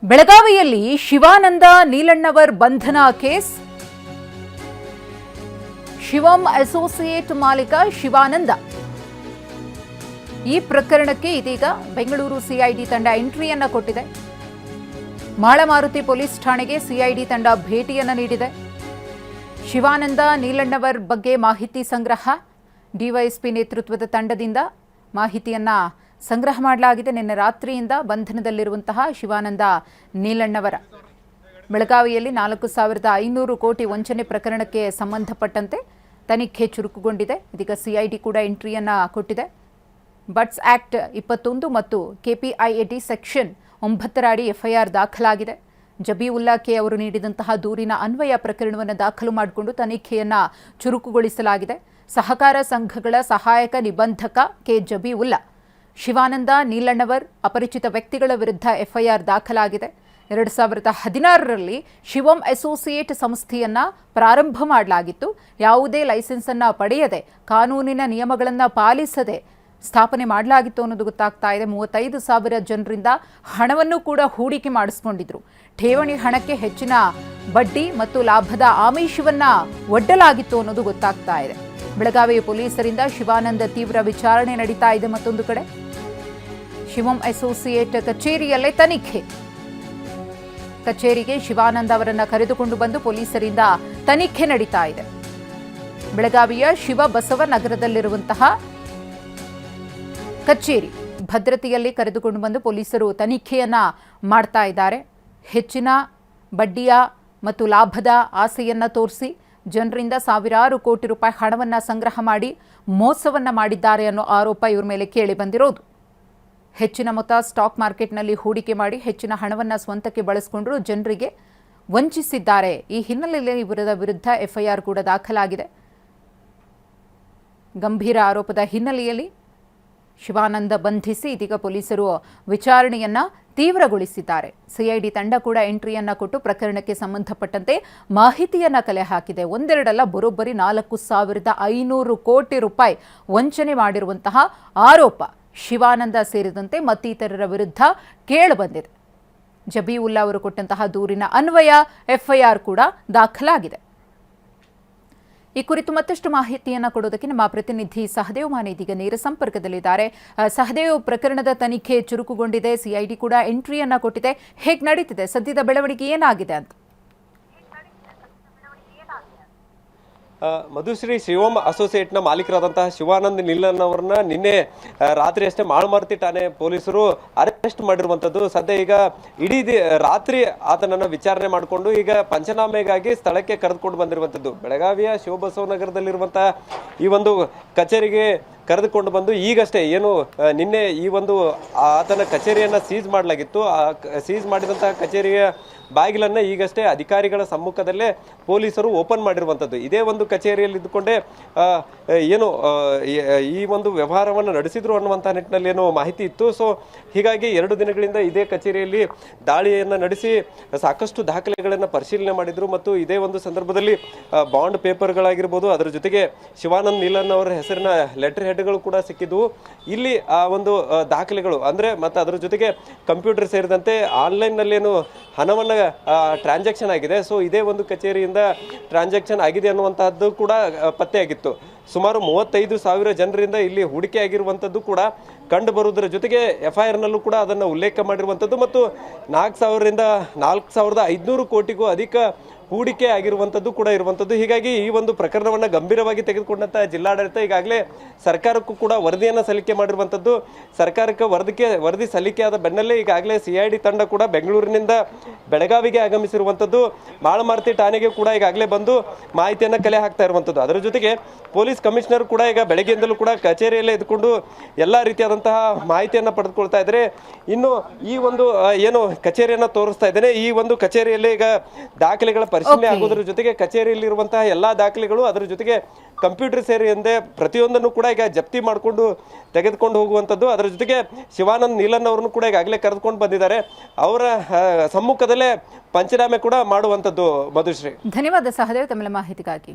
ಬೆಳಗಾವಿಯಲ್ಲಿ ಶಿವಾನಂದ ನೀಲಣ್ಣವರ್ ಬಂಧನ ಕೇಸ್. ಶಿವಂ ಅಸೋಸಿಯೇಟ್ ಮಾಲೀಕ ಶಿವಾನಂದ ಈ ಪ್ರಕರಣಕ್ಕೆ ಇದೀಗ ಬೆಂಗಳೂರು ಸಿಐಡಿ ತಂಡ ಎಂಟ್ರಿಯನ್ನ ಕೊಟ್ಟಿದೆ. ಮಾಳಮಾರುತಿ ಪೊಲೀಸ್ ಠಾಣೆಗೆ ಸಿಐಡಿ ತಂಡ ಭೇಟಿಯನ್ನ ನೀಡಿದೆ. ಶಿವಾನಂದ ನೀಲಣ್ಣವರ್ ಬಗ್ಗೆ ಮಾಹಿತಿ ಸಂಗ್ರಹ, ಡಿವೈಎಸ್ಪಿ ನೇತೃತ್ವದ ತಂಡದಿಂದ ಮಾಹಿತಿಯನ್ನ ಸಂಗ್ರಹ ಮಾಡಲಾಗಿದೆ. ನಿನ್ನೆ ರಾತ್ರಿಯಿಂದ ಬಂಧನದಲ್ಲಿರುವಂತಹ ಶಿವಾನಂದ ನೀಲಣ್ಣವರ ಬೆಳಗಾವಿಯಲ್ಲಿ 4,500 ಕೋಟಿ ವಂಚನೆ ಪ್ರಕರಣಕ್ಕೆ ಸಂಬಂಧಪಟ್ಟಂತೆ ತನಿಖೆ ಚುರುಕುಗೊಂಡಿದೆ. ಇದೀಗ ಸಿಐಡಿ ಕೂಡ ಎಂಟ್ರಿಯನ್ನ ಕೊಟ್ಟಿದೆ. ಬಟ್ಸ್ ಆಕ್ಟ್ 21 ಮತ್ತು ಕೆಪಿಐಎಡಿ ಸೆಕ್ಷನ್ 9 ಅಡಿ ಎಫ್ಐಆರ್ ದಾಖಲಾಗಿದೆ. ಜಬೀವುಲ್ಲಾ ಕೆ ಅವರು ನೀಡಿದಂತಹ ದೂರಿನ ಅನ್ವಯ ಪ್ರಕರಣವನ್ನು ದಾಖಲು ಮಾಡಿಕೊಂಡು ತನಿಖೆಯನ್ನ ಚುರುಕುಗೊಳಿಸಲಾಗಿದೆ. ಸಹಕಾರ ಸಂಘಗಳ ಸಹಾಯಕ ನಿಬಂಧಕ ಕೆ ಜಬೀವುಲ್ಲಾ, ಶಿವಾನಂದ ನೀಲಣ್ಣವರ್ ಅಪರಿಚಿತ ವ್ಯಕ್ತಿಗಳ ವಿರುದ್ಧ ಎಫ್ಐಆರ್ ದಾಖಲಾಗಿದೆ. 2016ರಲ್ಲಿ ಶಿವಂ ಅಸೋಸಿಯೇಟ್ ಸಂಸ್ಥೆಯನ್ನ ಪ್ರಾರಂಭ ಮಾಡಲಾಗಿತ್ತು. ಯಾವುದೇ ಲೈಸೆನ್ಸ್ ಅನ್ನ ಪಡೆಯದೆ, ಕಾನೂನಿನ ನಿಯಮಗಳನ್ನು ಪಾಲಿಸದೆ ಸ್ಥಾಪನೆ ಮಾಡಲಾಗಿತ್ತು ಅನ್ನೋದು ಗೊತ್ತಾಗ್ತಾ ಇದೆ. 35,000 ಜನರಿಂದ ಹಣವನ್ನು ಕೂಡ ಹೂಡಿಕೆ ಮಾಡಿಸಿಕೊಂಡಿದ್ರು. ಠೇವಣಿ ಹಣಕ್ಕೆ ಹೆಚ್ಚಿನ ಬಡ್ಡಿ ಮತ್ತು ಲಾಭದ ಆಮಿಷವನ್ನ ಒಡ್ಡಲಾಗಿತ್ತು ಅನ್ನೋದು ಗೊತ್ತಾಗ್ತಾ ಇದೆ. ಬೆಳಗಾವಿ ಪೊಲೀಸರಿಂದ ಶಿವಾನಂದ ತೀವ್ರ ವಿಚಾರಣೆ ನಡೀತಾ ಇದೆ. ಮತ್ತೊಂದು ಕಡೆ ಶಿವಂ ಅಸೋಸಿಯೇಟ್ ಕಚೇರಿಯಲ್ಲೇ ತನಿಖೆ. ಕಚೇರಿಗೆ ಶಿವಾನಂದ ಅವರನ್ನ ಕರೆದುಕೊಂಡು ಬಂದು ಪೊಲೀಸರಿಂದ ತನಿಖೆ ನಡೀತಾ ಇದೆ. ಬೆಳಗಾವಿಯ ಶಿವಬಸವ ನಗರದಲ್ಲಿರುವಂತಹ ಕಚೇರಿ ಭದ್ರತೆಯಲ್ಲಿ ಕರೆದುಕೊಂಡು ಬಂದು ಪೊಲೀಸರು ತನಿಖೆಯನ್ನ ಮಾಡ್ತಾ ಇದ್ದಾರೆ. ಹೆಚ್ಚಿನ ಬಡ್ಡಿಯ ಮತ್ತು ಲಾಭದ ಆಸೆಯನ್ನ ತೋರಿಸಿ ಜನರಿಂದ ಸಾವಿರಾರು ಕೋಟಿ ರೂಪಾಯಿ ಹಣವನ್ನು ಸಂಗ್ರಹ ಮಾಡಿ ಮೋಸವನ್ನ ಮಾಡಿದ್ದಾರೆ ಅನ್ನೋ ಆರೋಪ ಇವ್ರ ಮೇಲೆ ಕೇಳಿ ಬಂದಿರೋದು. ಹೆಚ್ಚಿನ ಮೊತ್ತ ಸ್ಟಾಕ್ ಮಾರ್ಕೆಟ್ನಲ್ಲಿ ಹೂಡಿಕೆ ಮಾಡಿ ಹೆಚ್ಚಿನ ಹಣವನ್ನು ಸ್ವಂತಕ್ಕೆ ಬಳಸಿಕೊಂಡು ಜನರಿಗೆ ವಂಚಿಸಿದ್ದಾರೆ. ಈ ಹಿನ್ನೆಲೆಯಲ್ಲಿ ಇವರ ವಿರುದ್ಧ ಎಫ್ಐಆರ್ ಕೂಡ ದಾಖಲಾಗಿದೆ. ಗಂಭೀರ ಆರೋಪದ ಹಿನ್ನೆಲೆಯಲ್ಲಿ ಶಿವಾನಂದ ಬಂಧಿಸಿ ಇದೀಗ ಪೊಲೀಸರು ವಿಚಾರಣೆಯನ್ನ ತೀವ್ರಗೊಳಿಸಿದ್ದಾರೆ. ಸಿಐಡಿ ತಂಡ ಕೂಡ ಎಂಟ್ರಿಯನ್ನ ಕೊಟ್ಟು ಪ್ರಕರಣಕ್ಕೆ ಸಂಬಂಧಪಟ್ಟಂತೆ ಮಾಹಿತಿಯನ್ನ ಕಲೆ ಹಾಕಿದೆ. ಒಂದೆರಡಲ್ಲ, ಬರೋಬ್ಬರಿ 4,500 ಕೋಟಿ ರೂಪಾಯಿ ವಂಚನೆ ಮಾಡಿರುವಂತಹ ಆರೋಪ ಶಿವಾನಂದ ಸೇರಿದಂತೆ ಮತ್ತಿತರರ ವಿರುದ್ಧ ಕೇಳಿಬಂದಿದೆ. ಜಬೀವುಲ್ಲಾ ಅವರು ಕೊಟ್ಟಂತಹ ದೂರಿನ ಅನ್ವಯ ಎಫ್ಐಆರ್ ಕೂಡ ದಾಖಲಾಗಿದೆ. ಈ ಕುರಿತು ಮತ್ತಷ್ಟು ಮಾಹಿತಿಯನ್ನು ಕೊಡೋದಕ್ಕೆ ನಮ್ಮ ಪ್ರತಿನಿಧಿ ಸಹದೇವ್ ಮಾನೆ ಇದೀಗ ನೇರ ಸಂಪರ್ಕದಲ್ಲಿದ್ದಾರೆ. ಸಹದೇವ್, ಪ್ರಕರಣದ ತನಿಖೆ ಚುರುಕುಗೊಂಡಿದೆ, ಸಿಐಡಿ ಕೂಡ ಎಂಟ್ರಿಯನ್ನ ಕೊಟ್ಟಿದೆ. ಹೇಗೆ ನಡೀತಿದೆ ಸದ್ಯದ ಬೆಳವಣಿಗೆ, ಏನಾಗಿದೆ ಅಂತ? ಮಧುಶ್ರೀ, ಶಿವಂ ಅಸೋಸಿಯೇಟ್ನ ಮಾಲೀಕರಾದಂತಹ ಶಿವಾನಂದ್ ನೀಲಣ್ಣವರನ್ನ ನಿನ್ನೆ ರಾತ್ರಿ ಅಷ್ಟೇ ಮಾಳಮಾರುತಿ ಠಾಣೆ ಪೊಲೀಸರು ಅರೆಸ್ಟ್ ಮಾಡಿರುವಂಥದ್ದು. ಸದ್ಯ ಈಗ ಇಡೀ ರಾತ್ರಿ ಆತನನ್ನು ವಿಚಾರಣೆ ಮಾಡಿಕೊಂಡು ಈಗ ಪಂಚನಾಮೆಗಾಗಿ ಸ್ಥಳಕ್ಕೆ ಕರೆದುಕೊಂಡು ಬಂದಿರುವಂಥದ್ದು. ಬೆಳಗಾವಿಯ ಶಿವಬಸವನಗರದಲ್ಲಿರುವಂತಹ ಈ ಒಂದು ಕಚೇರಿಗೆ ಕರೆದುಕೊಂಡು ಬಂದು ಈಗಷ್ಟೇ ನಿನ್ನೆ ಈ ಒಂದು ಆತನ ಕಚೇರಿಯನ್ನು ಸೀಜ್ ಮಾಡಲಾಗಿತ್ತು. ಸೀಜ್ ಮಾಡಿದಂತಹ ಕಚೇರಿಯ ಬಾಗಿಲನ್ನು ಈಗಷ್ಟೇ ಅಧಿಕಾರಿಗಳ ಸಮ್ಮುಖದಲ್ಲೇ ಪೊಲೀಸರು ಓಪನ್ ಮಾಡಿರುವಂಥದ್ದು. ಇದೇ ಒಂದು ಕಚೇರಿಯಲ್ಲಿ ಇದ್ದುಕೊಂಡೇ ಈ ಒಂದು ವ್ಯವಹಾರವನ್ನು ನಡೆಸಿದ್ರು ಅನ್ನುವಂಥ ನಿಟ್ಟಿನಲ್ಲಿ ಮಾಹಿತಿ ಇತ್ತು. ಸೊ ಹೀಗಾಗಿ 2 ದಿನಗಳಿಂದ ಇದೇ ಕಚೇರಿಯಲ್ಲಿ ದಾಳಿಯನ್ನು ನಡೆಸಿ ಸಾಕಷ್ಟು ದಾಖಲೆಗಳನ್ನು ಪರಿಶೀಲನೆ ಮಾಡಿದ್ರು. ಮತ್ತು ಇದೇ ಒಂದು ಸಂದರ್ಭದಲ್ಲಿ ಬಾಂಡ್ ಪೇಪರ್ಗಳಾಗಿರ್ಬೋದು, ಅದರ ಜೊತೆಗೆ ಶಿವಾನಂದ್ ನೀಲಣ್ಣ ಅವರ ಹೆಸರಿನ ಲೆಟರ್ ಹೆಡ್ಗಳು ಕೂಡ ಸಿಕ್ಕಿದ್ವು. ಇಲ್ಲಿ ಆ ಒಂದು ದಾಖಲೆಗಳು ಮತ್ತು ಅದರ ಜೊತೆಗೆ ಕಂಪ್ಯೂಟರ್ ಸೇರಿದಂತೆ ಆನ್ಲೈನ್ನಲ್ಲೇನು ಹಣವನ್ನು ಟ್ರಾನ್ಸಾಕ್ಷನ್ ಆಗಿದೆ. ಸೊ ಇದೇ ಒಂದು ಕಚೇರಿಯಿಂದ ಟ್ರಾನ್ಸಾಕ್ಷನ್ ಆಗಿದೆ ಅನ್ನುವಂತಹದ್ದು ಕೂಡ ಪತ್ತೆಯಾಗಿತ್ತು. ಸುಮಾರು 35,000 ಜನರಿಂದ ಇಲ್ಲಿ ಹೂಡಿಕೆ ಆಗಿರುವಂಥದ್ದು ಕೂಡ ಕಂಡು ಬರುವುದರ ಜೊತೆಗೆ ಎಫ್ಐಆರ್ನಲ್ಲೂ ಕೂಡ ಅದನ್ನು ಉಲ್ಲೇಖ ಮಾಡಿರುವಂಥದ್ದು ಮತ್ತು 4,000ರಿಂದ 4,500 ಕೋಟಿಗೂ ಅಧಿಕ ಹೂಡಿಕೆ ಆಗಿರುವಂಥದ್ದು ಕೂಡ ಇರುವಂಥದ್ದು. ಹೀಗಾಗಿ ಈ ಒಂದು ಪ್ರಕರಣವನ್ನು ಗಂಭೀರವಾಗಿ ತೆಗೆದುಕೊಂಡಂಥ ಜಿಲ್ಲಾಡಳಿತ ಈಗಾಗಲೇ ಸರ್ಕಾರಕ್ಕೂ ಕೂಡ ವರದಿಯನ್ನು ಸಲ್ಲಿಕೆ ಮಾಡಿರುವಂಥದ್ದು. ಸರ್ಕಾರಕ್ಕೆ ವರದಿ ಸಲ್ಲಿಕೆಯಾದ ಬೆನ್ನಲ್ಲೇ ಈಗಾಗಲೇ ಸಿಐಡಿ ತಂಡ ಕೂಡ ಬೆಂಗಳೂರಿನಿಂದ ಬೆಳಗಾವಿಗೆ ಆಗಮಿಸಿರುವಂಥದ್ದು. ಮಾಳಮಾರುತಿ ಠಾಣೆಗೆ ಕೂಡ ಈಗಾಗಲೇ ಬಂದು ಮಾಹಿತಿಯನ್ನು ಕಲೆ ಹಾಕ್ತಾ ಇರುವಂಥದ್ದು. ಅದರ ಜೊತೆಗೆ ಪೊಲೀಸ್ ಕಮಿಷನರ್ ಕೂಡ ಈಗ ಬೆಳಗ್ಗೆಯಿಂದಲೂ ಕೂಡ ಕಚೇರಿಯಲ್ಲೇ ಇದ್ದುಕೊಂಡು ಎಲ್ಲ ರೀತಿಯಾದಂತಹ ಮಾಹಿತಿಯನ್ನು ಪಡೆದುಕೊಳ್ತಾ ಇದ್ದಾರೆ. ಇನ್ನು ಈ ಒಂದು ಕಚೇರಿಯನ್ನು ತೋರಿಸ್ತಾ ಇದ್ದೇನೆ. ಈ ಒಂದು ಕಚೇರಿಯಲ್ಲೇ ಈಗ ದಾಖಲೆಗಳ ಪರಿಶೀಲನೆ ಆಗೋದ್ರ ಜೊತೆಗೆ ಕಚೇರಿಯಲ್ಲಿರುವಂತಹ ಎಲ್ಲಾ ದಾಖಲೆಗಳು, ಅದರ ಜೊತೆಗೆ ಕಂಪ್ಯೂಟರ್ ಸೇರಿ ಎಂದೇ ಪ್ರತಿಯೊಂದನ್ನು ಕೂಡ ಈಗ ಜಪ್ತಿ ಮಾಡಿಕೊಂಡು ತೆಗೆದುಕೊಂಡು ಹೋಗುವಂಥದ್ದು. ಅದರ ಜೊತೆಗೆ ಶಿವಾನಂದ್ ನೀಲಣ್ಣ ಅವರನ್ನು ಕೂಡ ಈಗಾಗಲೇ ಕರೆದುಕೊಂಡು ಬಂದಿದ್ದಾರೆ. ಅವರ ಸಮ್ಮುಖದಲ್ಲೇ ಪಂಚನಾಮೆ ಕೂಡ ಮಾಡುವಂಥದ್ದು. ಮಧುಶ್ರೀ, ಧನ್ಯವಾದ ಸಹದೇವ್ ತಮ್ಮ ಮಾಹಿತಿಗಾಗಿ.